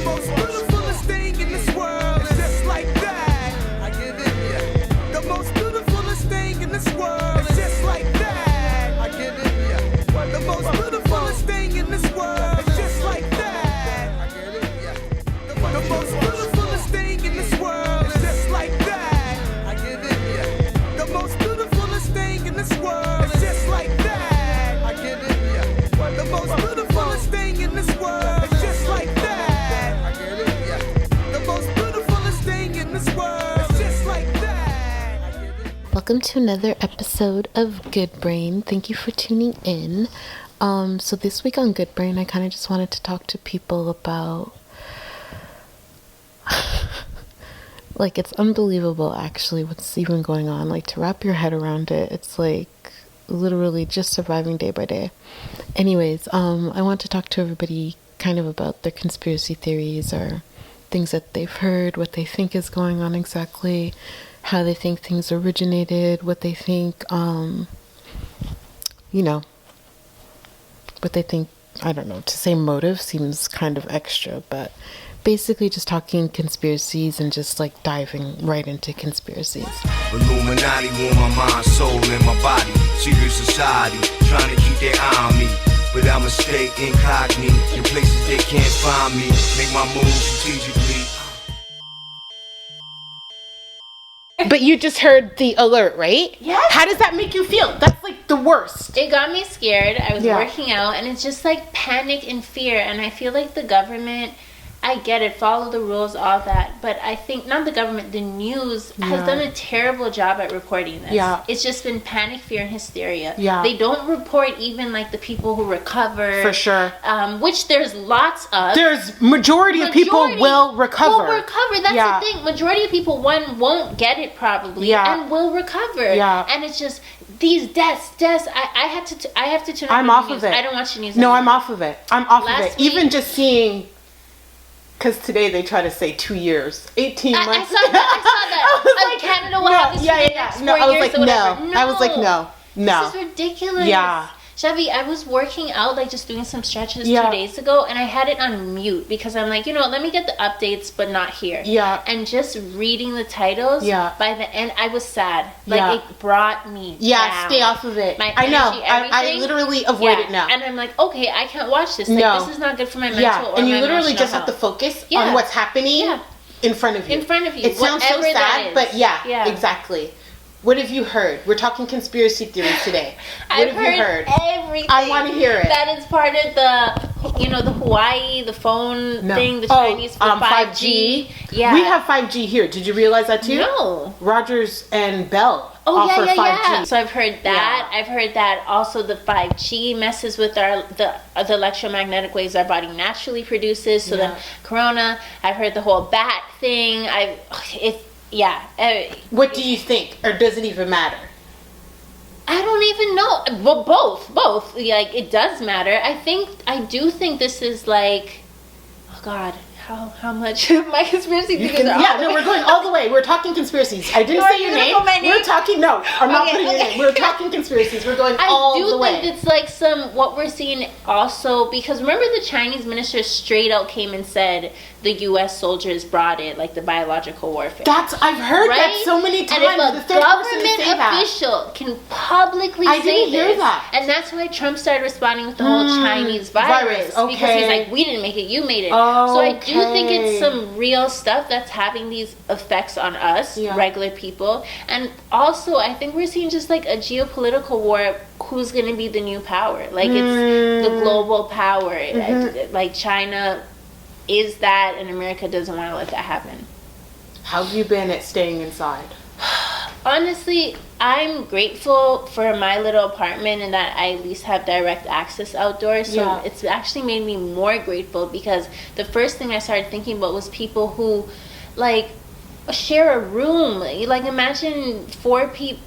most beautifulest thing in this world is just like that. I get it, yeah. The most beautifulest thing in this world is just like that. I get it, yeah. The most beautifulest thing in this world is just like that. I get it, yeah. The most beautifulest thing in this world is just like that. I get it, yeah. The most beautifulest thing in this world is just like that. I get it, yeah. The most beautifulest thing in this world is just like that. I get it, yeah. The most beautifulest thing in this world is just like that. I get it. Welcome to another episode of Good Brain. Thank you for tuning in. So this week on Good Brain, I kind of just wanted to talk to people about like, it's unbelievable actually what's even going on. Like, to wrap your head around it, it's like literally just surviving day by day. Anyways, I want to talk to everybody kind of about their conspiracy theories or things that they've heard, what they think is going on exactly, how they think things originated, what they think, what they think. I don't know, to say motive seems kind of extra, but basically just talking conspiracies and just like diving right into conspiracies. Illuminati want my mind, soul, and my body. Secret society trying to keep their eye on me, but I'ma stay incognito in places they can't find me. Make my moves strategically. But you just heard the alert, right? Yes. How does that make you feel? That's like the worst. It got me scared. I was Yeah. working out, and it's just like panic and fear. And I feel like the government, I get it, follow the rules, all that. But I think, not the government, the news has done a terrible job at reporting this. Yeah. It's just been panic, fear, and hysteria. Yeah. They don't report even like the people who recover. For sure. Which there's lots of. There's majority of people will recover. Will recover. That's Yeah. the thing. Majority of people, won't get it probably, Yeah. and will recover. Yeah. And it's just these deaths. I have to tune. I'm off of it. I don't watch the news. No, anymore. I'm off of it. I'm off of Last it. Even week- just seeing, because today they try to say 2 years, 18 months. I saw that. I was like, Canada will have this for the next 4 No, I was years like, or whatever. no. I was like, no. This is ridiculous. Yeah. Chevy, I was working out, like just doing some stretches Yeah. 2 days ago, and I had it on mute because I'm like, let me get the updates, but not here. Yeah. And just reading the titles, Yeah. by the end, I was sad. Like, Yeah. it brought me Yeah, down. stay off of it. My I know. energy, I everything. literally avoid it now. And I'm like, okay, I can't watch this. Like, No. this is not good for my mental Yeah, or and you my literally emotional just have health. to focus Yeah. on what's happening Yeah. in front of you. In front of you. It sounds so Whatever that sad, is. but yeah, Yeah. exactly. What have you heard? We're talking conspiracy theories today. What I've have you heard? everything. I want to hear it. That is part of the Hawaii, the phone thing, the Chinese for 5G. Yeah. We have 5G here. Did you realize that too? No. Rogers and Bell Oh, offer yeah. 5G. So I've heard that. Yeah. I've heard that also the 5G messes with the electromagnetic waves our body naturally produces. So then corona. I've heard the whole bat thing. What do you think? Or does it even matter? I don't even know. Well, both. Like, it does matter. I do think this is like, oh God, how much of my conspiracy theories are off? We're going all the way. We're talking conspiracies. I didn't say your name. We're talking, no, I'm not putting your name. We're talking conspiracies. We're going all the way. I do think it's like what we're seeing also, because remember the Chinese minister straight out came and said the U.S. soldiers brought it, like the biological warfare. I've heard that so many times. And if a government official can publicly say hear that. and that's why Trump started responding with the whole Chinese virus. Okay. Because he's like, we didn't make it, you made it. Oh, so I do think it's some real stuff that's having these effects on us, regular people. And also, I think we're seeing just like a geopolitical war. Who's going to be the new power? Like, it's the global power. Like, China is that, and America doesn't want to let that happen. How have you been at staying inside? Honestly, I'm grateful for my little apartment and that I at least have direct access outdoors. So it's actually made me more grateful, because the first thing I started thinking about was people who, like, share a room. Like, imagine 4 people,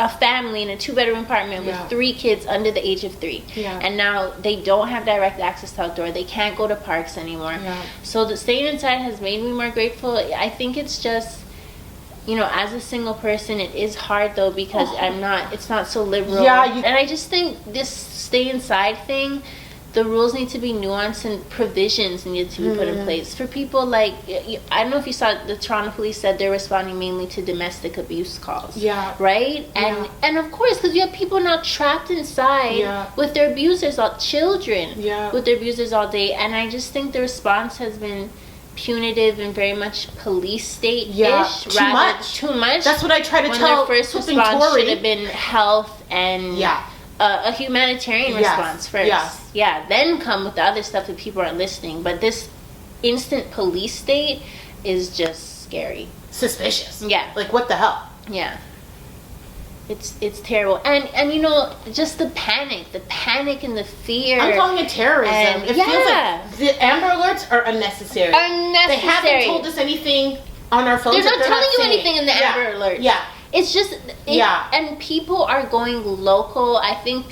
a family in a 2-bedroom apartment with 3 kids under the age of 3. And now they don't have direct access to outdoor. They can't go to parks anymore. So the staying inside has made me more grateful. I think it's just, as a single person, it is hard though, because it's not so liberal. And I just think this stay inside thing, the rules need to be nuanced and provisions need to be put in place for people like, I don't know if you saw, the Toronto police said they're responding mainly to domestic abuse calls. Yeah. Right? And of course, because you have people now trapped inside with their abusers, children with their abusers all day. And I just think the response has been punitive and very much police state-ish. Too much. That's what I try to tell. When their first response should have been health and a humanitarian response first. Then come with the other stuff that people aren't listening. But this instant police state is just scary. Suspicious. Yeah. Like, what the hell? Yeah. It's terrible. And you know, just the panic and the fear. I'm calling it terrorism. And it feels like the Amber Alerts are unnecessary. They haven't told us anything on our phones. They're not telling you anything in the Amber Alerts. Yeah. It's just, and people are going local. I think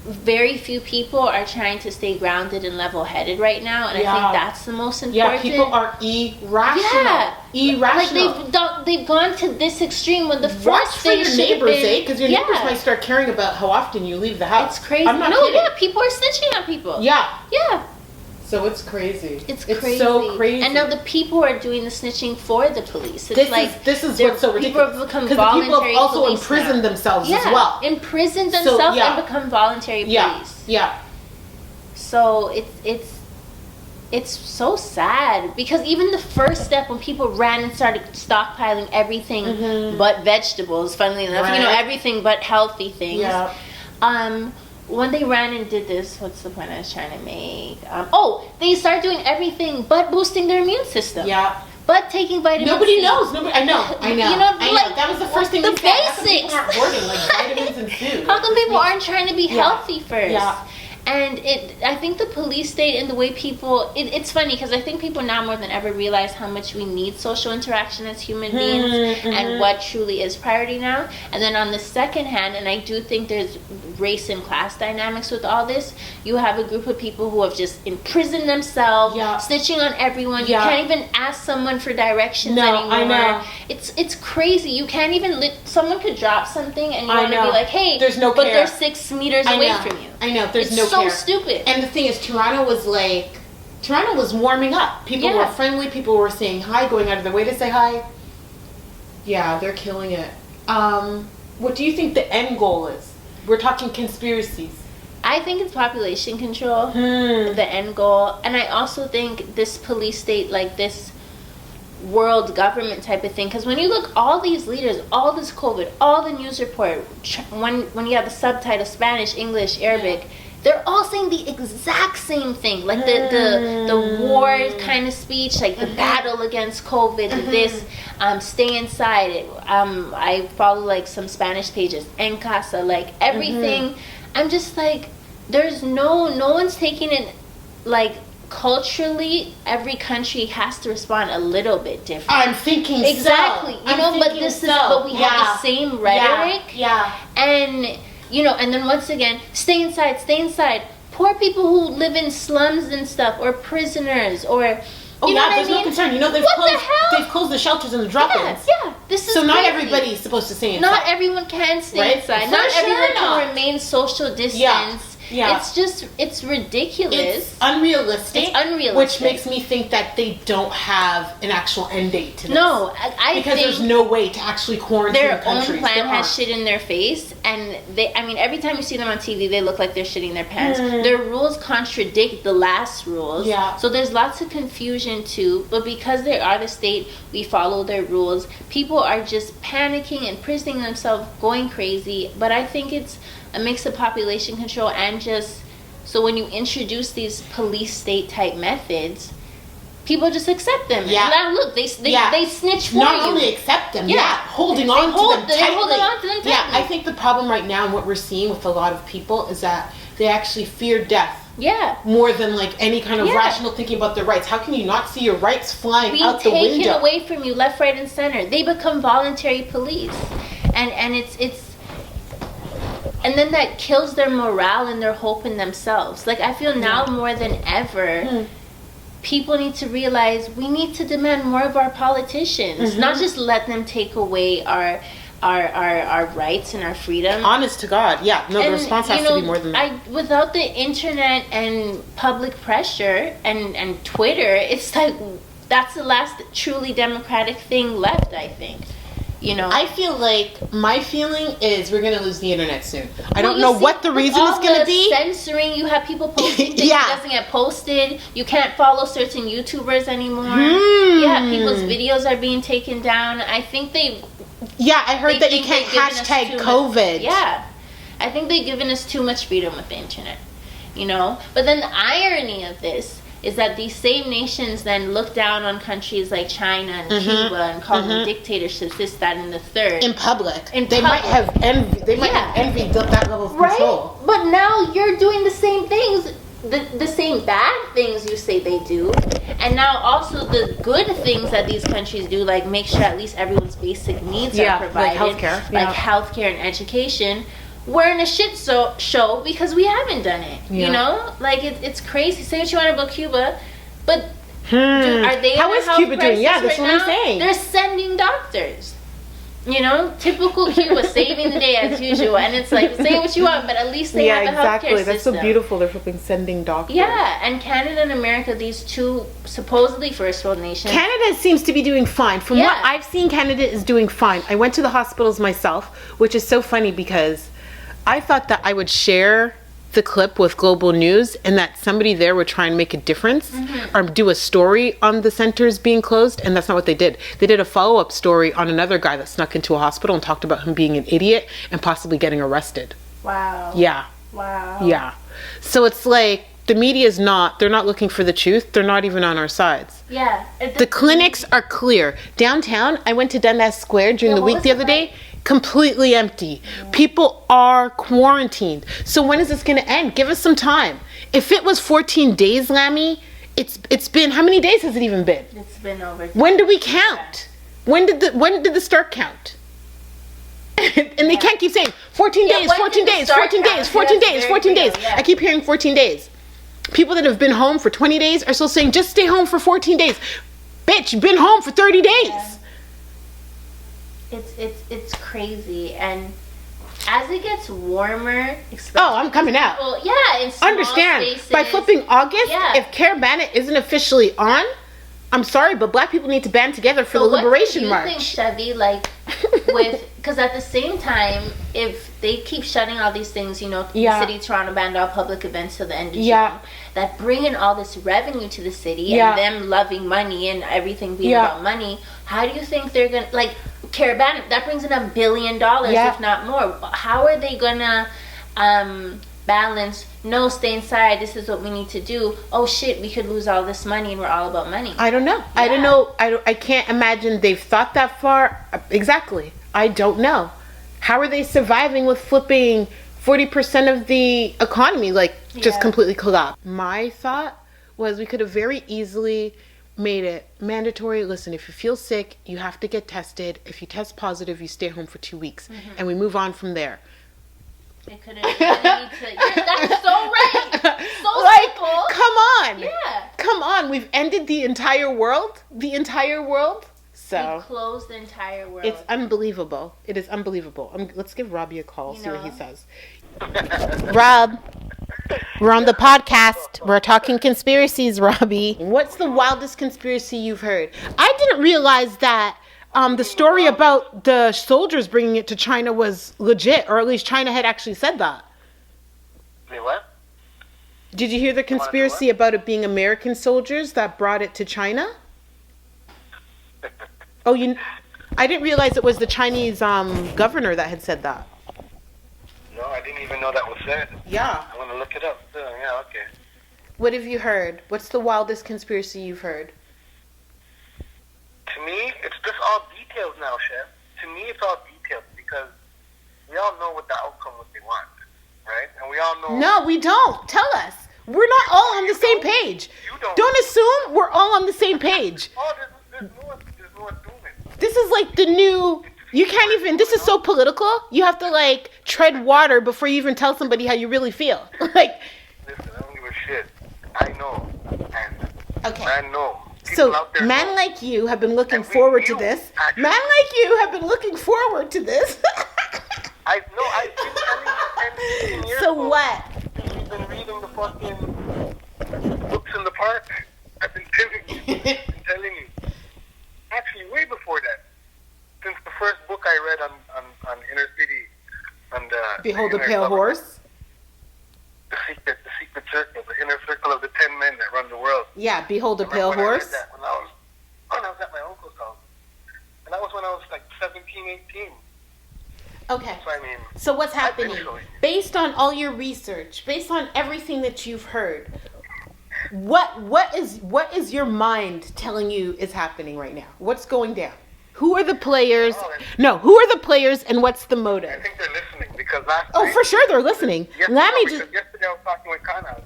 very few people are trying to stay grounded and level-headed right now, and I think that's the most important. Yeah, people are irrational. Irrational. Like they've gone to this extreme when the first Watch for thing your should neighbors, have been, because your neighbors might start caring about how often you leave the house. It's crazy. I'm not kidding. People are snitching on people. Yeah. Yeah. So it's crazy. It's crazy. It's so crazy. And now the people are doing the snitching for the police. It's this is what's so ridiculous. People have become voluntary because the people have also police imprisoned now. themselves as well. Imprisoned themselves and become voluntary police. Yeah. So it's so sad, because even the first step when people ran and started stockpiling everything but vegetables, funnily enough, you know, everything but healthy things. Yeah. When they ran and did this, what's the point I was trying to make? They start doing everything but boosting their immune system. Yeah. But taking vitamin Nobody C. knows. I know. You know, I know. That was the first thing the we said. basics. How come people aren't hoarding, like, vitamins and food? How come people aren't trying to be healthy first? Yeah. And I think the police state and the way people, it's funny because I think people now more than ever realize how much we need social interaction as human beings and what truly is priority now. And then on the second hand, and I do think there's race and class dynamics with all this, you have a group of people who have just imprisoned themselves, snitching on everyone. You can't even ask someone for directions anymore. I know. It's crazy. You can't even, someone could drop something and you want to be like, hey, there's no but care. they're 6 meters away from you. I know, there's it's no so care. Stupid. And the thing is, Toronto was warming up. People were friendly, people were saying hi, going out of their way to say hi. Yeah, they're killing it. What do you think the end goal is? We're talking conspiracies. I think it's population control, the end goal. And I also think this police state, like this world government type of thing, because when you look, all these leaders, all this COVID, all the news report, when you have the subtitle Spanish, English, Arabic, they're all saying the exact same thing, like the war kind of speech, like the battle against COVID, this stay inside. I follow like some Spanish pages, en casa, like everything. I'm just like, there's no one's taking it like. Culturally, every country has to respond a little bit different. I'm thinking exactly. So. But we have the same rhetoric. And and then once again, stay inside. Poor people who live in slums and stuff, or prisoners, or there's no concern. They've closed the shelters and the drop-ins. This is so not crazy. Everybody's supposed to stay inside. Not everyone can stay inside. Not everyone can remain social distance. It's ridiculous. It's unrealistic. Which makes me think that they don't have an actual end date to this. No, because there's no way to actually quarantine their countries. Own plan has shit in their face, and every time you see them on TV, they look like they're shitting their pants. Their rules contradict the last rules. So there's lots of confusion too. But because they are the state, we follow their rules. People are just panicking and imprisoning themselves, going crazy. But I think it's a mix of population control and just so when you introduce these police state type methods, people just accept them. Now look, they snitch for you. Not only accept them, holding on to them tightly. Holding on to them tightly. I think the problem right now and what we're seeing with a lot of people is that they actually fear death. More than like any kind of rational thinking about their rights. How can you not see your rights flying out the window? Taken away from you left, right, and center. They become voluntary police, and it's. And then that kills their morale and their hope in themselves. Like, I feel now more than ever, people need to realize we need to demand more of our politicians. Not just let them take away our our rights and our freedom. Honest to God, yeah. No, the response has to be more than that. Without the internet and public pressure and Twitter, it's like that's the last truly democratic thing left, I think. I feel like my feeling is we're gonna lose the internet soon. I don't know what the reason is gonna be. Censoring, you have people posting things that doesn't get posted. You can't follow certain YouTubers anymore. Yeah, people's videos are being taken down. I think they. Yeah, I heard that you can't hashtag COVID. Yeah, I think they've given us too much freedom with the internet. But then the irony of this is that these same nations then look down on countries like China and Cuba and call them dictatorships, this, that, and the third. In public. They might have envy. They might have envied that level of control. But now you're doing the same things, the same bad things you say they do, and now also the good things that these countries do, like make sure at least everyone's basic needs are provided, like healthcare and education. We're in a shit show because we haven't done it. Like it's crazy. Say what you want about Cuba, but are they? How is Cuba doing? Yeah, that's what I'm saying. They're sending doctors. Typical Cuba, saving the day as usual. And it's like, say what you want, but at least they have a healthcare system. That's so beautiful. They're flipping sending doctors. Yeah, and Canada and America, these two supposedly first world nations. Canada seems to be doing fine. From what I've seen, Canada is doing fine. I went to the hospitals myself, which is so funny because I thought that I would share the clip with Global News and that somebody there would try and make a difference or do a story on the centers being closed, and that's not what they did. They did a follow-up story on another guy that snuck into a hospital and talked about him being an idiot and possibly getting arrested. Wow. Yeah. Wow. Yeah. So it's like the media is they're not looking for the truth. They're not even on our sides. Yeah. The clinics are clear. Downtown, I went to Dundas Square during the week the other day. Completely empty. People are quarantined. So when is this going to end? Give us some time. If it was 14 days, Lammy, it's been, how many days has it even been? It's been over. When do we count? When did the start count? And they can't keep saying 14 days, 14 days, 14 days, 14 days, 14 days. I keep hearing 14 days. People that have been home for 20 days are still saying just stay home for 14 days. Bitch, been home for 30 days. Yeah. It's crazy, and as it gets warmer, I'm coming out. In small Understand, spaces, by flipping August, if Care Bandit isn't officially on, I'm sorry, but black people need to band together for the Liberation March. What do you think, Chevy, because at the same time, if they keep shutting all these things, the city, Toronto banned all public events till the end of June, that bring in all this revenue to the city and them loving money and everything being about money, how do you think they're going to, Care Bandit, that brings in $1 billion, if not more. How are they going to balance, no, stay inside, this is what we need to do, oh shit, we could lose all this money and we're all about money? I don't know. I don't know. I can't imagine they've thought that far. Exactly. I don't know. How are they surviving with flipping 40% of the economy, just completely collapse? My thought was we could have very easily made it mandatory. Listen, if you feel sick, you have to get tested. If you test positive, you stay home for 2 weeks. And we move on from there. It could have that's so right. So simple. Come on. Yeah. Come on. We've ended the entire world. The entire world. So we closed the entire world. It's unbelievable. It is unbelievable. Let's give Robbie a call, see what he says. Rob, we're on the podcast. We're talking conspiracies, Robbie. What's the wildest conspiracy you've heard? I didn't realize that the story about the soldiers bringing it to China was legit, or at least China had actually said that. Wait, what? Did you hear the conspiracy about it being American soldiers that brought it to China? I didn't realize it was the Chinese governor that had said that. No, I didn't even know that was said. Yeah. I'm going to look it up. Yeah, okay. What have you heard? What's the wildest conspiracy you've heard? To me, it's just all details now, Chef. To me, it's all details because we all know what the outcome what they want, right? And we all know... No, we don't. Tell us. We're not all on the same page. You don't. Don't assume we're all on the same page. Oh, there's no assuming. This is like the new... You can't even... This is so political. You have to, tread water before you even tell somebody how you really feel. Listen, I don't give a shit. I know. And okay. I know. So, out there men know. like you have been looking And we forward to knew, this. actually. Men like you have been looking forward to this. I've been telling you 10 years So ago, what? You've been reading the fucking books in the park. I've been telling you. Actually, way before that. Since the first book I read on inner city, and Behold the inner Pale government, Horse. the secret circle, the inner circle of the 10 men that run the world. Yeah, Behold the I Pale remember when I read Horse. that when I was at my uncle's house. And that was when I was like 17, 18. Okay. So I mean, So what's I've been happening? showing you. Based on all your research, based on everything that you've heard, what is your mind telling you is happening right now? What's going down? Who are the players? No, who are the players and what's the I motive? think they're listening because last Oh, night, for sure they're listening. Let me just. Yesterday I was talking with Kana,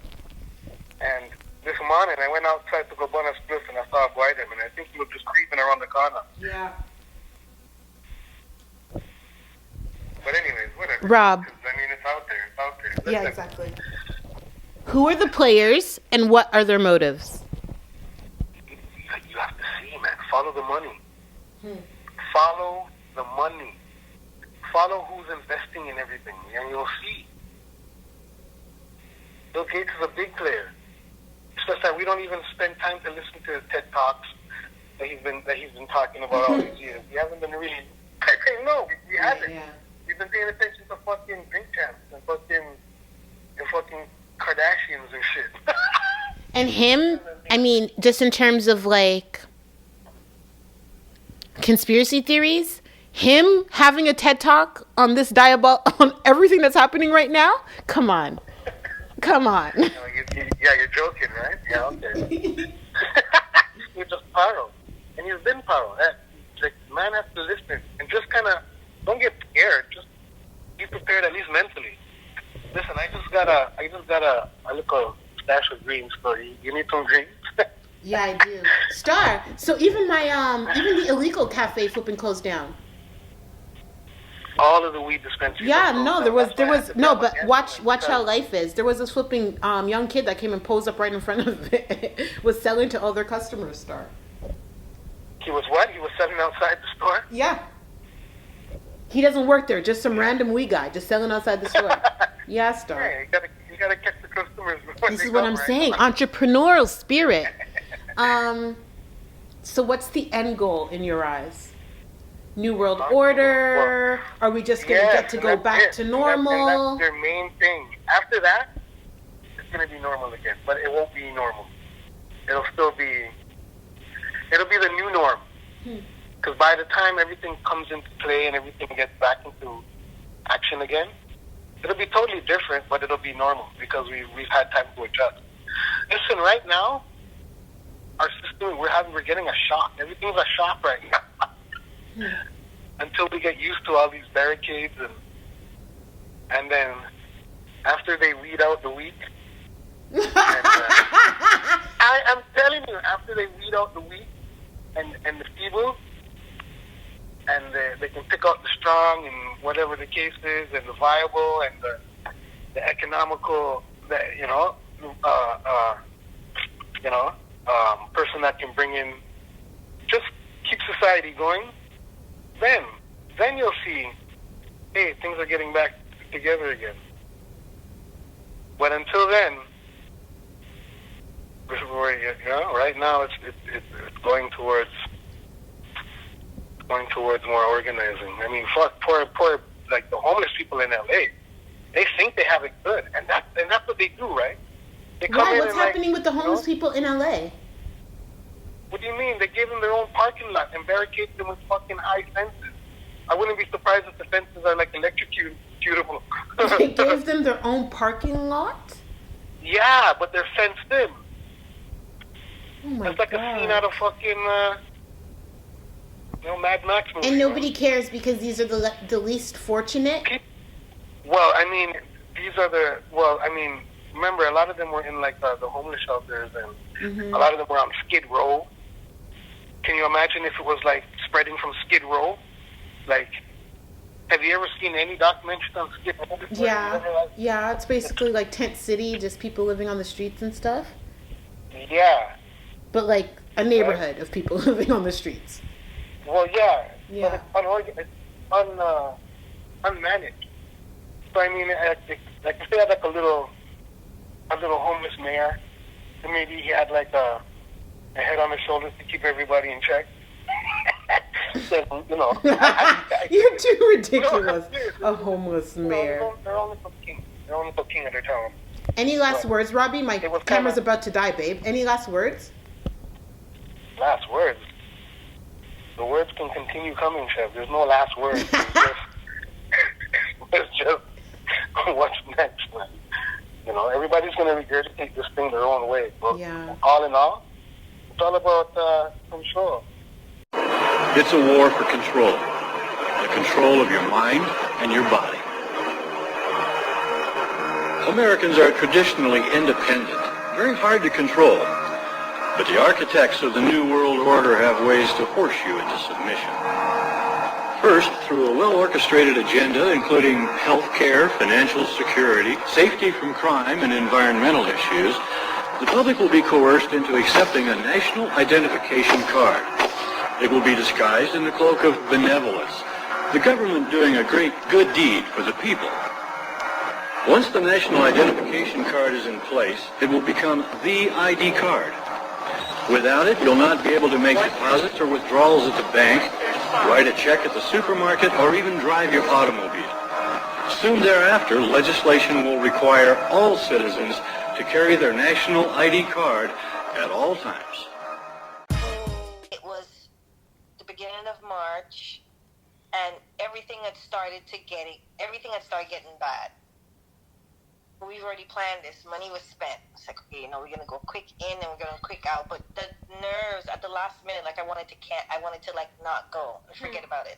and this morning I went outside to go burn a spliff and I saw a boy there, and I think he was just creeping around the corner. Yeah. But anyways, whatever. Rob. 'Cause, I mean, it's out there. It's out there. Yeah, Listen, exactly. Who are the players and what are their motives? You have to see, man. Follow the money. Follow the money. Follow who's investing in everything, and you'll see. Bill Gates is a big player. It's just that we don't even spend time to listen to his TED Talks that he's been talking about all these years. We haven't been really. No, we haven't. Yeah. We've been paying attention to fucking drink champs and fucking Kardashians and shit. And him, I mean, just in terms of like conspiracy theories, him having a TED Talk on this on everything that's happening right now. Come on. You're joking, right? Yeah, okay. You're just paro. And you've been paro. Like, man has to listen. And just kind of, don't get scared. Just be prepared at least mentally. Listen, I just got a little stash of greens for you. You need some greens? Yeah, I do. Star. So even even the illegal cafe flipping closed down. All of the weed dispensaries. Yeah, are no, closed there down. was That's no, why I had to but tell them watch how because- life is. There was this flipping young kid that came and posed up right in front of it, was selling to all their customers. Star. He was what? He was selling outside the store? Yeah. He doesn't work there. Just some random wee guy just selling outside the store. Yeah, Star. Yeah, you gotta catch the customers before This they is what go, I'm right? saying. Entrepreneurial spirit. So what's the end goal in your eyes? New World Order? Are we just gonna get to and go that's back it. to And normal? that's their main thing. After that, it's gonna be normal again, but it won't be normal. It'll be the new norm. Because by the time everything comes into play and everything gets back into action again, it'll be totally different, but it'll be normal because we've had time to adjust. Listen, right now, our system, we're getting a shock. Everything's a shock right now. Until we get used to all these barricades and then after they weed out the weak, and, I'm telling you, after they weed out the weak and the feeble, and they can pick out the strong and whatever the case is, and the viable and the economical, person that can bring in, just keep society going. Then you'll see, hey, things are getting back together again. But until then, right now it's going towards more organizing. I mean, poor like the homeless people in LA, they think they have it good, and that's what they do, right? They come Why? in What's and happening with the homeless people in LA? What do you mean? They gave them their own parking lot and barricaded them with fucking high fences. I wouldn't be surprised if the fences are like electrocutable. They gave them their own parking lot? Yeah, but they're fenced in. Oh my It's like God. a scene out of fucking, Mad Max movie. And nobody cares because these are the least fortunate? Well, I mean, remember, a lot of them were in like the homeless shelters, and a lot of them were on Skid Row. Can you imagine if it was like spreading from Skid Row? Like, have you ever seen any documentaries on Skid Row before? Yeah, it's basically like Tent City, just people living on the streets and stuff. Yeah. But like a neighborhood of people living on the streets. Well, yeah. Yeah. But it's unmanaged. So I mean, like if they had like a little homeless mayor, then maybe he had like a head on his shoulders to keep everybody in check. So, you know, You're too ridiculous. No, A homeless mayor. They're only for king. They're only for king of their town. Any last words, Robbie? My camera's about to die, babe. Any last words? Last words. The words can continue coming, Chef. There's no last words. It's just what's next, man. You know, everybody's going to regurgitate this thing their own way. But all in all, it's all about control. It's a war for control. The control of your mind and your body. Americans are traditionally independent, very hard to control. But the architects of the New World Order have ways to force you into submission. First, through a well-orchestrated agenda including health care, financial security, safety from crime, and environmental issues, the public will be coerced into accepting a national identification card. It will be disguised in the cloak of benevolence, the government doing a great good deed for the people. Once the national identification card is in place, it will become the ID card. Without it, you'll not be able to make deposits or withdrawals at the bank, write a check at the supermarket, or even drive your automobile. Soon thereafter, legislation will require all citizens to carry their national ID card at all times. It was the beginning of March, and everything had started getting bad. We've already planned this. Money was spent. It's like, okay, we're going to go quick in and we're going to quick out. But the nerves at the last minute, like I wanted to like not go and forget about it.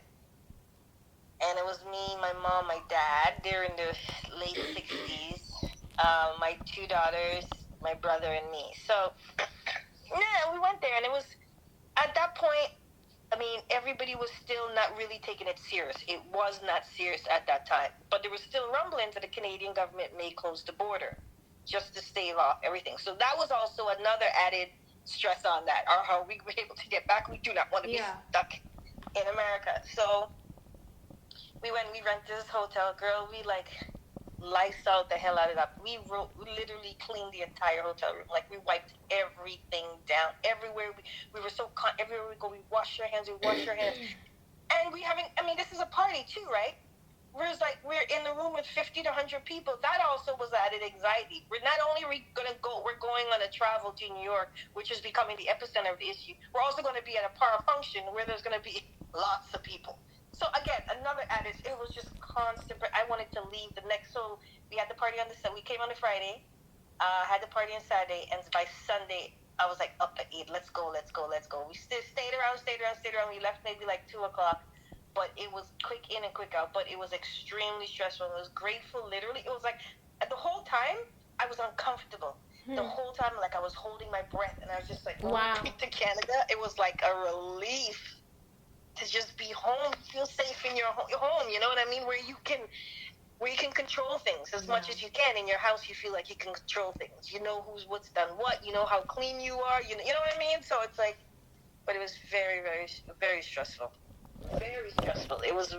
And it was me, my mom, my dad. They're in their late 60s. My two daughters, my brother, and me. So, we went there. And it was, at that point, I mean, everybody was still not really taking it serious. It was not serious at that time. But there was still rumblings that the Canadian government may close the border just to stave off everything. So that was also another added stress on that. Or how we were able to get back. We do not want to be stuck in America. So we rented this hotel. Girl, we Lysol the hell out of that. We literally cleaned the entire hotel room. Like, we wiped everything down. Everywhere we were so everywhere we go, we wash our hands. And this is a party too, right? We're in the room with 50 to 100 people. That also was added anxiety. We're not only we're going on a travel to New York, which is becoming the epicenter of the issue. We're also going to be at a function where there's going to be lots of people. So again, another added, it was just constant. I wanted to leave so we had the party on we came on the Friday, had the party on Saturday, and by Sunday, I was like up at 8, let's go. We still stayed around. We left maybe like 2 o'clock, but it was quick in and quick out, but it was extremely stressful. It was grateful, literally. It was like, the whole time, I was uncomfortable. The whole time, like, I was holding my breath, and I was just like, wow. To Canada, it was like a relief to just be home, feel safe in your home, you know what I mean? Where you can control things as much as you can. In your house, you feel like you can control things. You know what's done what, you know how clean you are, you know what I mean? So it's like, but it was very, very, very stressful. Very stressful. It was,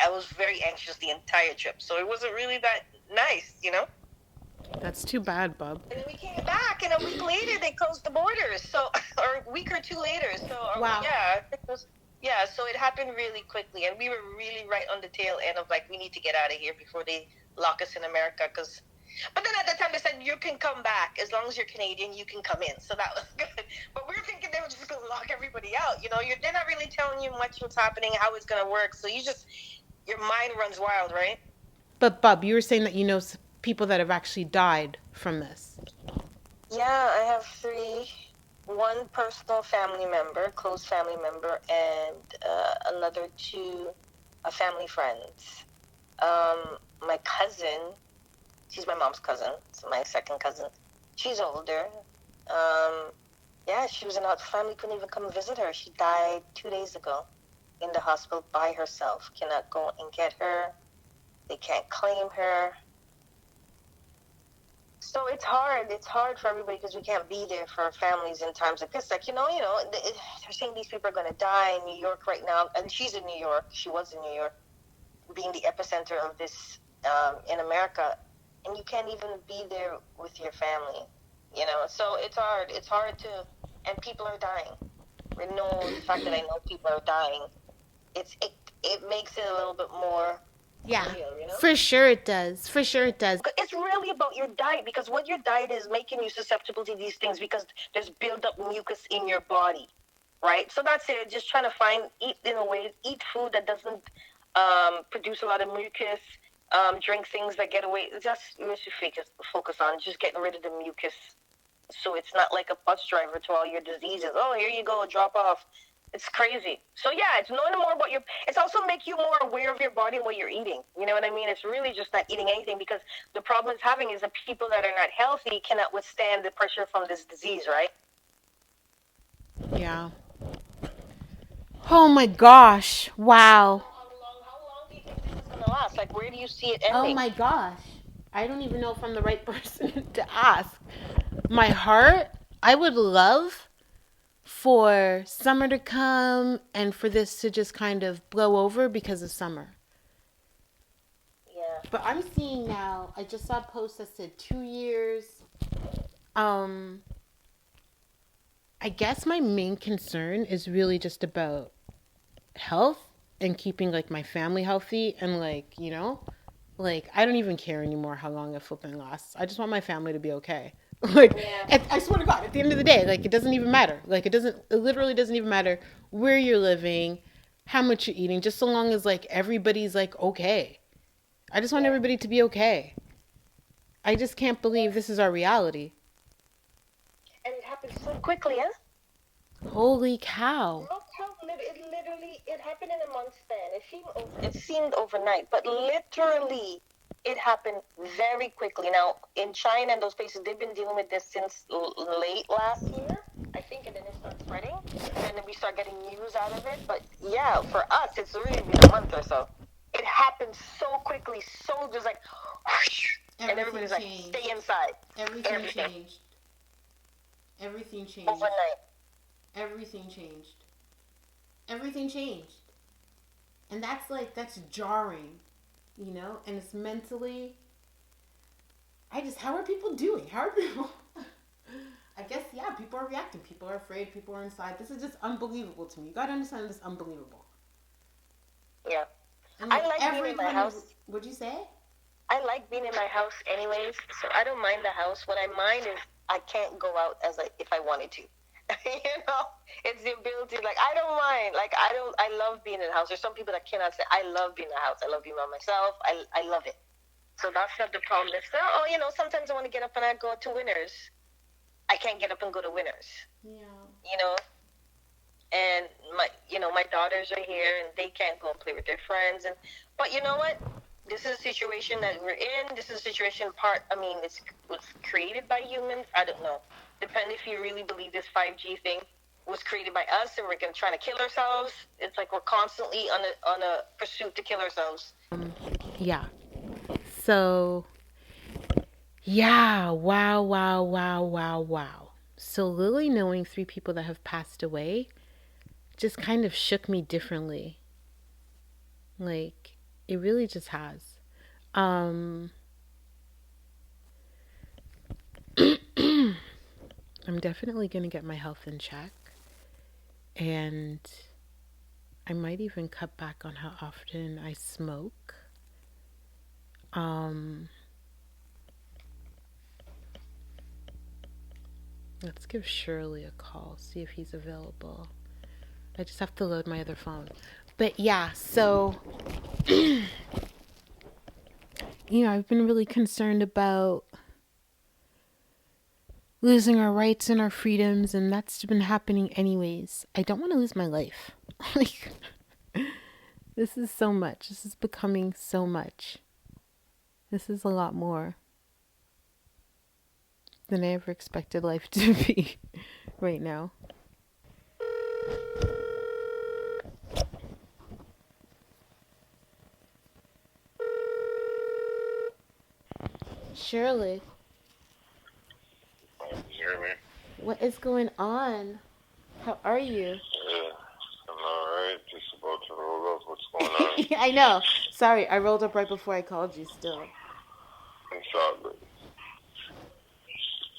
I was very anxious the entire trip, so it wasn't really that nice, you know? That's too bad, Bub. And then we came back, and a week later, they closed the borders, or a week or two later, wow. So it happened really quickly, and we were really right on the tail end of we need to get out of here before they lock us in America. But then at the time they said you can come back as long as you're Canadian, you can come in. So that was good. But we were thinking they were just going to lock everybody out. You know, they're not really telling you much what's happening, how it's going to work. So your mind runs wild, right? But Bub, you were saying that you know people that have actually died from this. Yeah, I have 3. One personal family member, close family member, and another 2 family friends. My cousin, she's my mom's cousin, so my second cousin, she's older. She was in our family, couldn't even come visit her. She died 2 days ago in the hospital by herself. Cannot go and get her. They can't claim her. So it's hard. It's hard for everybody because we can't be there for our families in times like this. Like, they're saying these people are going to die in New York right now. And she's in New York. She was in New York, being the epicenter of this in America. And you can't even be there with your family, So it's hard. It's hard to, and people are dying. The fact that I know people are dying, it makes it a little bit more Yeah, real. for sure it does. For sure it does. It's really about your diet, because what your diet is making you susceptible to these things, because there's build up mucus in your body, right? So that's it. Just trying to eat food that doesn't produce a lot of mucus. Drink things that get away. Just you should focus on just getting rid of the mucus, so it's not like a bus driver to all your diseases. Oh, here you go, drop off. It's crazy. So yeah, it's knowing more about it's also make you more aware of your body and what you're eating. You know what I mean? It's really just not eating anything, because the problem it's having is that people that are not healthy cannot withstand the pressure from this disease, right? Yeah. Oh my gosh. Wow. How long do you think this is going to last? Like, where do you see it ending? Oh my gosh. I don't even know if I'm the right person to ask. My heart, I would love for summer to come and for this to just kind of blow over because of summer. Yeah. But I'm seeing now, I just saw a post that said 2 years. I guess my main concern is really just about health and keeping like my family healthy and like, I don't even care anymore how long it flipping lasts. I just want my family to be okay. I swear to God, at the end of the day, like, it doesn't even matter. Like, it literally doesn't even matter where you're living, how much you're eating, just so long as like everybody's like okay. I just want everybody to be okay. I just can't believe this is our reality. And it happens so quickly, huh? Holy cow. It happened in a month span. It seemed overnight, but literally it happened very quickly. Now, in China and those places, they've been dealing with this since late last year, I think, and then it starts spreading, and then we start getting news out of it. But yeah, for us, it's really been a month or so. It happened so quickly, so just like, whoosh, and everybody's like, stay inside. Everything changed. Everything changed. Overnight. Everything changed. Everything changed. And that's jarring, and it's mentally, how are people doing? How are people, I guess, yeah, people are reacting. People are afraid. People are inside. This is just unbelievable to me. You gotta understand this is unbelievable. Yeah. And I like being in my house. What'd you say? I like being in my house anyways, so I don't mind the house. What I mind is I can't go out if I wanted to. It's the ability. Like, I don't mind. Like, I love being in the house. There's some people that cannot say, I love being in the house. I love being by myself. I love it. So that's not the problem. It's sometimes I want to get up and I go to Winners. I can't get up and go to Winners. Yeah. And my daughters are here and they can't go and play with their friends. But you know what? This is a situation that we're in. This is a situation it was created by humans. I don't know. Depend if you really believe this 5G thing was created by us and we're trying to kill ourselves. It's like we're constantly on a pursuit to kill ourselves. Yeah. So, yeah. Wow. So Lily knowing 3 people that have passed away just kind of shook me differently. Like, it really just has. I'm definitely going to get my health in check. And I might even cut back on how often I smoke. Let's give Shirley a call, see if he's available. I just have to load my other phone. But yeah, so, I've been really concerned about losing our rights and our freedoms, and that's been happening anyways. I don't want to lose my life. Like, this is so much. This is becoming so much. This is a lot more than I ever expected life to be right now. Shirley. What is going on? How are you? Yeah, I'm alright. Just about to roll up. What's going on? I know. Sorry, I rolled up right before I called you still. It's all good.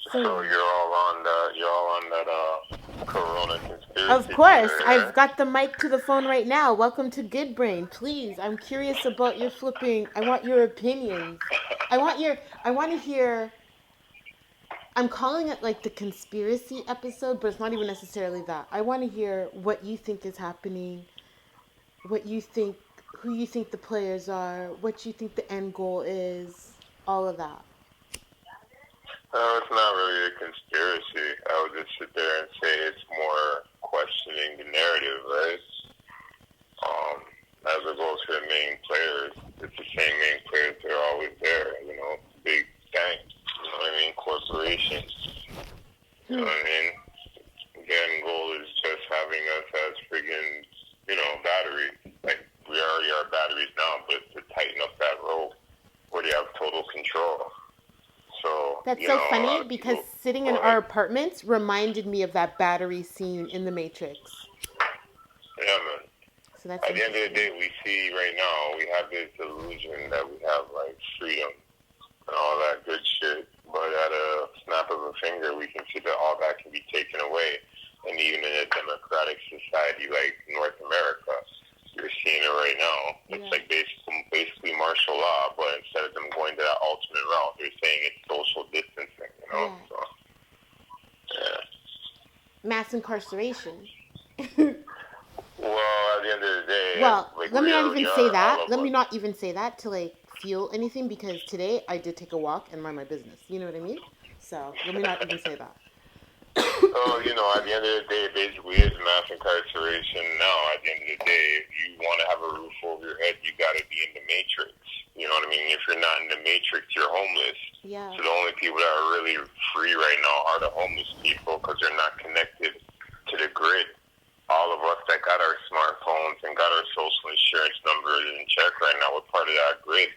So So, you're all on that Corona conspiracy of course, theory, I've right? got the mic to the phone right now. Welcome to Good Brain. Please, I'm curious about your flipping. I want your opinions. I want to hear. I'm calling it like the conspiracy episode, but it's not even necessarily that. I want to hear what you think is happening, what you think, who you think the players are, what you think the end goal is, all of that. No, it's not really a conspiracy. I would just sit there and say it's more questioning the narrative, right? As it goes for the main players, it's the same main players that are always there, big banks, you know what I mean, corporations, you know what I mean? The end goal is just having us as friggin', batteries. Like, we already are batteries now, but to tighten up that rope where they have total control. So, That's so funny because sitting in our apartments reminded me of that battery scene in The Matrix. Yeah, man. So that's At the end of the day, we see right now, we have this illusion that we have, like, freedom and all that good shit. But at a snap of a finger, we can see that all that can be taken away. And even in a democratic society like North America, you're seeing it right now. It's like basically martial law, but instead of them going to that alternate route, they're saying it's social distancing, Yeah. So, yeah. Mass incarceration. Well, at the end of the day... Well, like, let me not even say that. Let me not even say that to, like, feel anything, because today I did take a walk and mind my business. You know what I mean? So, let me not even say that. So, at the end of the day, it basically is mass incarceration now. At the end of the day, if you want to have a roof over your head, you got to be in the matrix. You know what I mean? If you're not in the matrix, you're homeless. Yeah. So the only people that are really free right now are the homeless people because they're not connected to the grid. All of us that got our smartphones and got our social insurance numbers in check right now, we're part of that grid.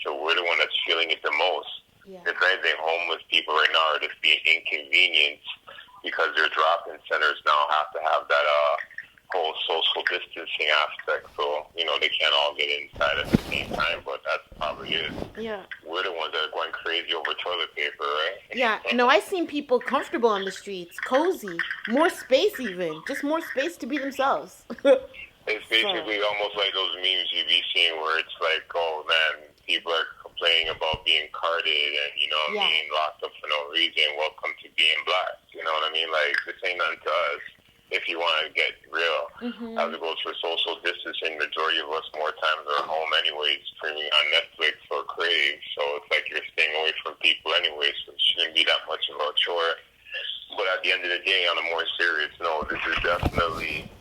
So we're the one that's feeling it the most. Yeah. If anything, homeless people right now are just being inconvenienced because their drop-in centers now have to have that whole social distancing aspect. So, they can't all get inside at the same time, but that's probably it. Yeah. We're the ones that are going crazy over toilet paper, right? Yeah. No, I've seen people comfortable on the streets, cozy, more space even, just more space to be themselves. It's basically almost like those memes you be seeing where it's like, oh man, people are complaining about being carded and, locked up for no reason. Welcome to being black. You know what I mean? Like, this ain't nothing to us if you want to get real. Mm-hmm. As it goes for social distancing, majority of us more times are home anyways, streaming on Netflix or Crave. So it's like you're staying away from people anyway, so it shouldn't be that much of a chore. But at the end of the day, on a more serious note, this is definitely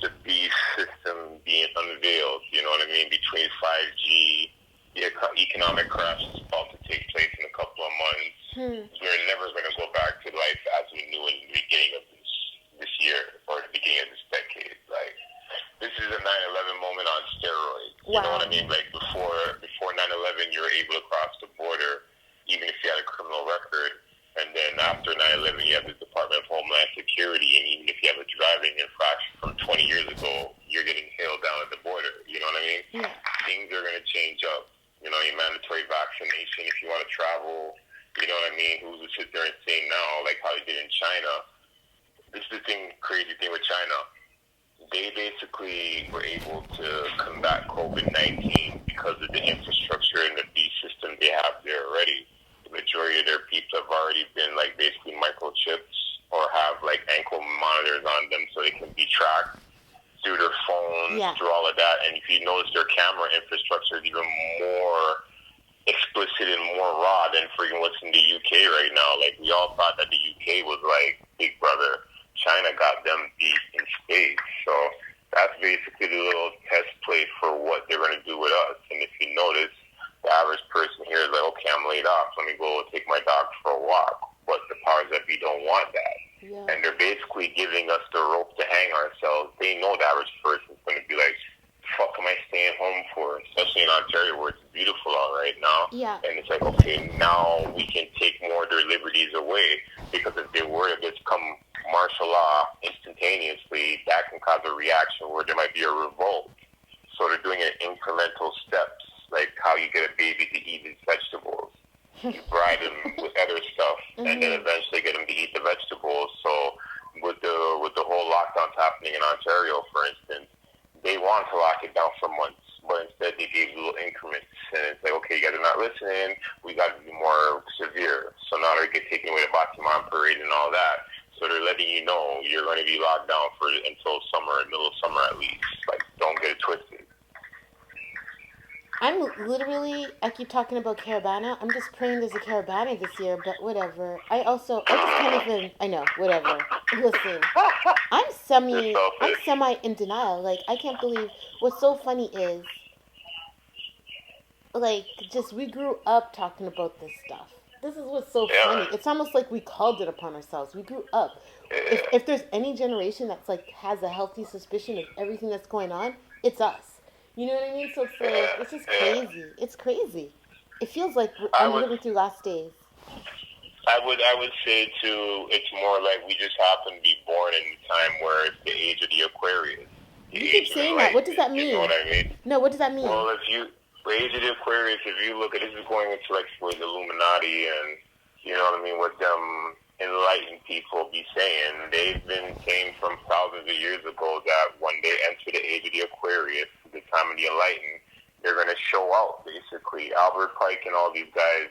the beast system being unveiled, you know what I mean, between 5G, the economic crash is about to take place in a couple of months. We're never going to go back to life as we knew in the beginning of this year or the beginning of this decade. Like, this is a 9/11 moment on steroids. You know what I mean? Like, before 9/11, you were able to cross the border, even if you had a criminal record. And then after 9/11, you have the Department of Homeland Security, and even if you have a driving infraction from 20 years ago, you're getting held down at the border. You know what I mean? Yeah. Things are going to change up. Your mandatory vaccination if you want to travel. You know what I mean? Who's to sit there and say now, like how they did in China? This is the crazy thing with China. They basically were able to combat COVID-19 because of the infrastructure and the B system they have there already. Majority of their people have already been like basically microchips or have like ankle monitors on them so they can be tracked through their phones, through all of that. And if you notice, their camera infrastructure is even more explicit and more raw than freaking what's in the UK right now. Like, we all thought that the UK was like Big Brother. China got them beat in space. So that's basically the little test play for what they're going to do with us. And if you notice, the average person here is like, okay, I'm laid off. Let me go take my dog for a walk. But the powers that be don't want that. Yeah. And they're basically giving us the rope to hang ourselves. They know the average person's going to be like, fuck am I staying home for? Especially in Ontario where it's beautiful out right now. Yeah. And it's like, okay, now we can take more of their liberties away. Because if they were to just come cause a reaction where there might be a revolt. So they're doing it in incremental steps, like how you get a baby to eat its vegetables. You bribe them with other stuff, and then eventually get them to eat the vegetables. So with the whole lockdowns happening in Ontario, for instance, they want to lock it down for months, but instead they gave little increments. And it's like, okay, you guys are not listening. We got to be more severe. So now they're taking away the Batiman parade and all that. So they're letting you know you're going to be locked down for until summer, middle of summer at least. Like, don't get it twisted. I keep talking about Caravana. I'm just praying there's a Caravana this year, but whatever. I just can't even, I know, whatever. Listen, I'm semi in denial. Like, I can't believe, what's so funny is, like, just we grew up talking about this stuff. This is what's so funny. It's almost like we called it upon ourselves. We grew up. If there's any generation that's like has a healthy suspicion of everything that's going on, it's us. You know what I mean? So it's like, it's just crazy. It's crazy. It feels like I'm living through last days. I would say too, it's more like we just happen to be born in a time where it's the age of the Aquarius. You keep saying that. What does that mean? You know what I mean? No, what does that mean? Well, the age of the Aquarius, if you look at this is going into like with the Illuminati and you know what I mean, what them enlightened people be saying. They've been saying from thousands of years ago that when they enter the age of the Aquarius, the time of the enlightened, they're going to show out, basically. Albert Pike and all these guys,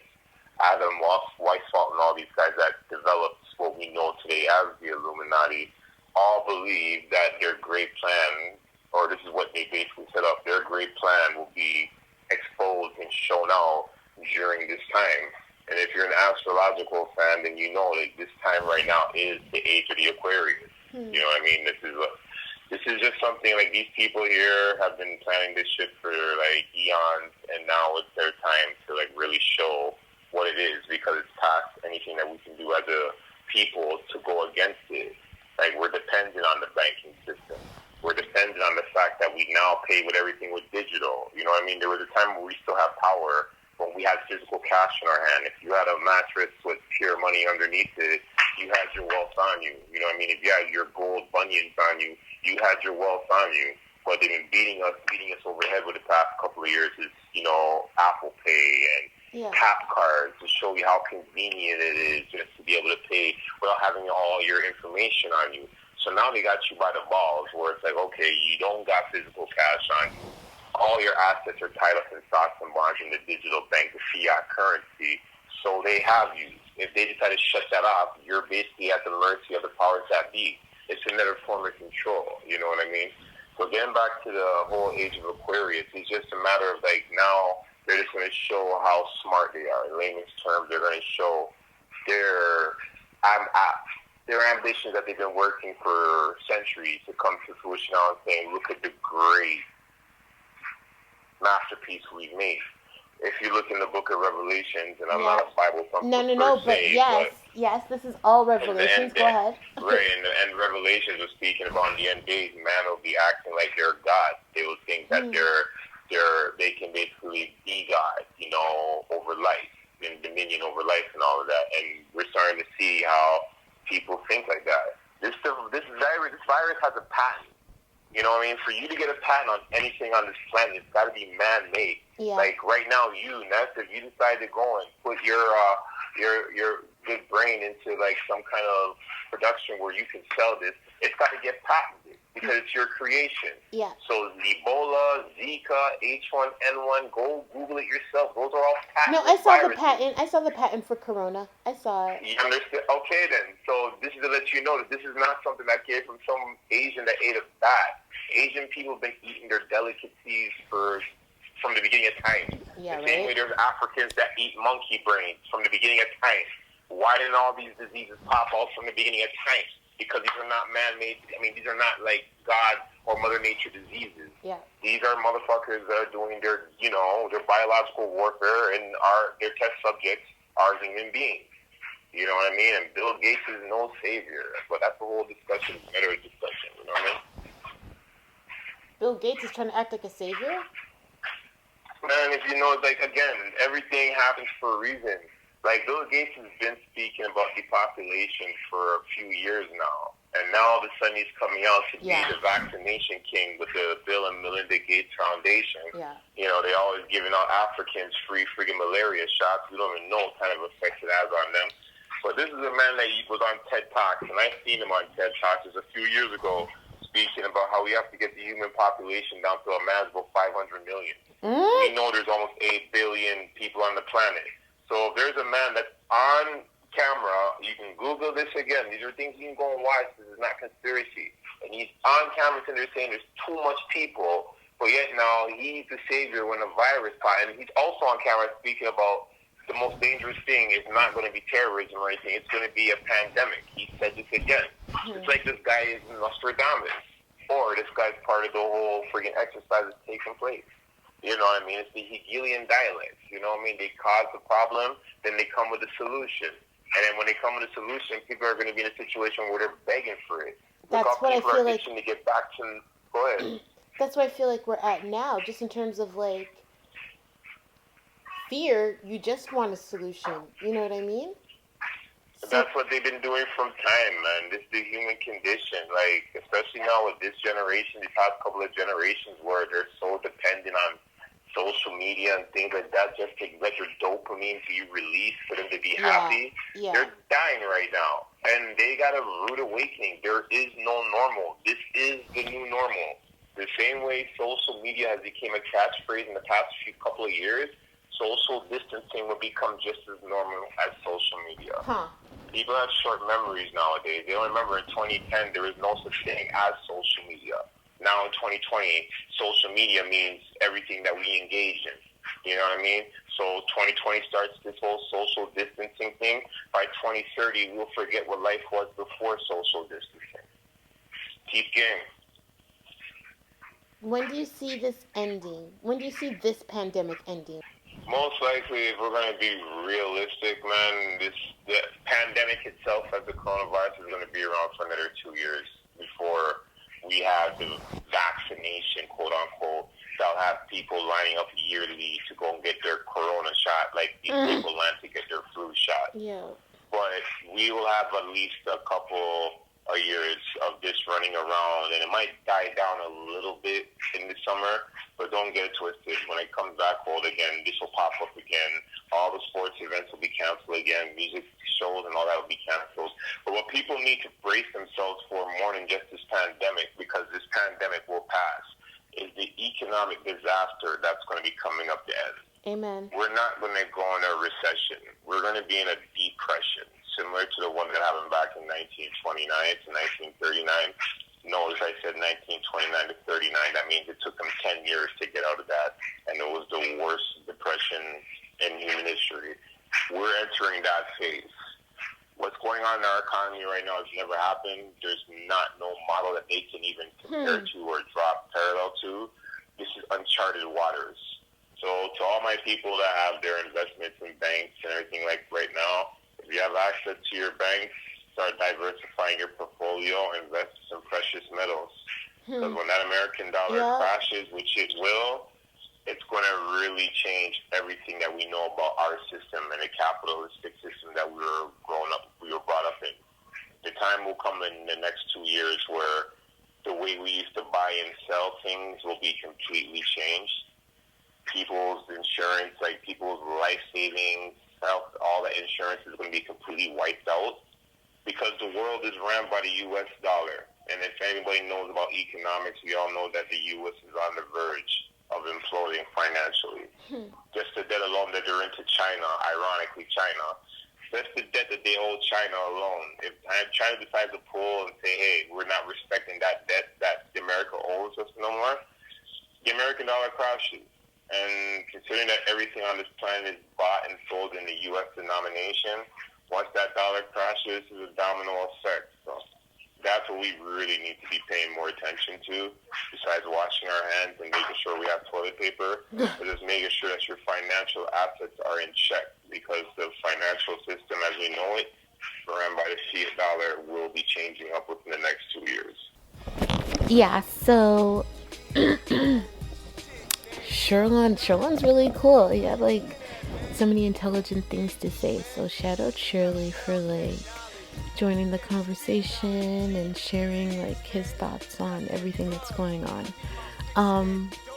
Adam Weishaupt and all these guys that developed what we know today as the Illuminati, all believe that their great plan, or this is what they basically set up, their great plan will be exposed and shown out during this time. And if you're an astrological fan, then you know that this time right now is the age of the Aquarius. You know what I mean? This is just something like these people here have been planning this shit for like eons, and now it's their time to like really show what it is, because it's past anything that we can do as a people to go against it. Like, we're dependent on the banking system. We're dependent on the fact that we now pay with everything with digital. You know what I mean? There was a time where we still have power when we had physical cash in our hand. If you had a mattress with pure money underneath it, you had your wealth on you. You know what I mean? If you had your gold bunions on you, you had your wealth on you. What they've been beating us over the head with the past couple of years is, you know, Apple Pay and tap cards to show you how convenient it is just to be able to pay without having all your information on you. So now they got you by the balls where it's like, okay, you don't got physical cash on you. All your assets are tied up in stocks and bonds in the digital bank, the fiat currency. So they have you. If they decide to shut that off, you're basically at the mercy of the powers that be. It's another form of control. You know what I mean? So getting back to the whole age of Aquarius, it's just a matter of like now they're just going to show how smart they are. In layman's terms, they're going to show their ambitions that they've been working for centuries to come to fruition now and saying, look at the great masterpiece we've made. If you look in the book of Revelations, and I'm not a Bible thumper, yes, this is all Revelations. Go ahead. Right, and Revelations was speaking about in the end days, man will be acting like they're God. They will think that they can basically be God, you know, over life, and dominion over life and all of that. And we're starting to see how people think like that. This virus has a patent. You know what I mean? For you to get a patent on anything on this planet, it's got to be man-made. Yeah. Like right now, Ness, if you decide to go and put your good brain into like some kind of production where you can sell this, it's got to get patented because it's your creation. Yeah. So Ebola, Zika, H1N1, go Google it yourself. Those are all patented. No, I saw viruses. The patent. I saw the patent for Corona. I saw it. You understand? Okay, then. So this is to let you know that this is not something that came from some Asian that ate a bat. Asian people have been eating their delicacies from the beginning of time. Yeah, the same way there's Africans that eat monkey brains from the beginning of time. Why didn't all these diseases pop out from the beginning of time? Because these are not man-made. I mean, these are not like God or Mother Nature diseases. Yeah. These are motherfuckers that are doing their, you know, their biological warfare, and their test subjects are human beings. You know what I mean? And Bill Gates is no savior. But that's the whole discussion, matter of discussion. You know what I mean? Bill Gates is trying to act like a savior? Man, if you know, like, again, everything happens for a reason. Like, Bill Gates has been speaking about depopulation for a few years now. And now all of a sudden he's coming out to be the vaccination king with the Bill and Melinda Gates Foundation. Yeah. You know, they always giving out Africans free friggin' malaria shots. We don't even know what kind of effects it has on them. But this is a man that was on TED Talks, and I've seen him on TED Talks just a few years ago speaking about how we have to get the human population down to a manageable 500 million. We know there's almost 8 billion people on the planet. So if there's a man that's on camera, you can Google this again. These are things you can go and watch. This is not conspiracy. And he's on camera and they're saying there's too much people, but yet now he's the savior when a virus caught. And he's also on camera speaking about the most dangerous thing is not going to be terrorism or anything. It's going to be a pandemic. He said this again. It's like this guy is Nostradamus, or this guy's part of the whole friggin' exercise that's taking place. You know what I mean? It's the Hegelian dialects. You know what I mean? They cause the problem, then they come with a solution. And then when they come with a solution, people are going to be in a situation where they're begging for it. That's what I feel like. To get back to, go ahead. That's what I feel like we're at now, just in terms of like fear. You just want a solution. You know what I mean? So, that's what they've been doing from time, man. This is the human condition. Like, especially now with this generation, the past couple of generations where they're so dependent on social media and things like that just to let your dopamine to you release for them to be happy. Yeah. They're dying right now. And they got a rude awakening. There is no normal. This is the new normal. The same way social media has become a catchphrase in the past couple of years, social distancing will become just as normal as social media. People have short memories nowadays. They don't remember in 2010 there was no such thing as social media. Now in 2020, social media means everything that we engage in. You know what I mean? So 2020 starts this whole social distancing thing. By 2030, we'll forget what life was before social distancing. Keep game. when do you see this ending? When do you see this pandemic ending? Most likely, if we're going to be realistic, man, the pandemic itself as the coronavirus is going to be around for another 2 years before we have the vaccination, quote unquote, that'll have people lining up yearly to go and get their corona shot, like these people line to get their flu shot. Yeah. But we will have at least a couple of years of this running around, and it might die down a little bit in the summer, but don't get it twisted. When it comes back cold again, this will pop up again. All the sports events will be canceled again. Music shows and all that will be canceled. But what people need to brace themselves for more than just this pandemic, because this pandemic will pass, is the economic disaster that's going to be coming up the end. Amen. We're not going to go into a recession. We're going to be in a depression, similar to the one that happened back in 1929 to 1939. Notice I said 1929 to 39. That means it took them 10 years to get out of that, and it was the worst depression in human history. We're entering that phase. What's going on in our economy right now has never happened. There's not no model that they can even compare to or draw parallel to. This is uncharted waters. So to all my people that have their investments in banks and everything like right now, if you have access to your banks, start diversifying your portfolio, invest in some precious metals. Because when that American dollar crashes, which it will, it's going to really change everything that we know about our system and the capitalistic system that we were brought up in. The time will come in the next 2 years where the way we used to buy and sell things will be completely changed. People's insurance, like people's life savings, health, all that insurance is going to be completely wiped out because the world is ran by the U.S. dollar. And if anybody knows about economics, we all know that the U.S. is on the verge of imploding financially. Just the debt alone that they're into China, ironically China, just the debt that they owe China alone. If China decides to pull and say, hey, we're not respecting that debt that America owes us no more, the American dollar crashes. And considering that everything on this planet is bought and sold in the U.S. denomination, once that dollar crashes, it's a domino effect. So that's what we really need to be paying more attention to, besides washing our hands and making sure we have toilet paper, but just making sure that your financial assets are in check, because the financial system as we know it, run by the fiat dollar, will be changing up within the next 2 years. Yeah, so Sherlon's really cool. He had like so many intelligent things to say. So shout out Shirley for like joining the conversation and sharing like his thoughts on everything that's going on.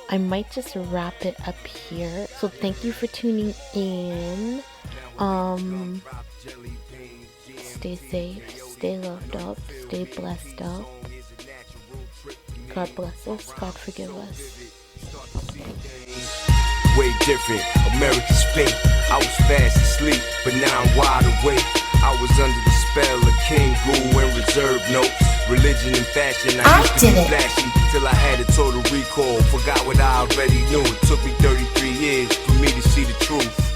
I might just wrap it up here. So thank you for tuning in. Stay safe, stay loved up, stay blessed up. God bless us, God forgive us. Way different, America's fate. I was fast asleep, but now I'm wide awake. I was under the spell of King Guru and reserve notes. Religion and fashion, I used to be flashy till I had a total recall. Forgot what I already knew. It took me 33 years for me to see the truth.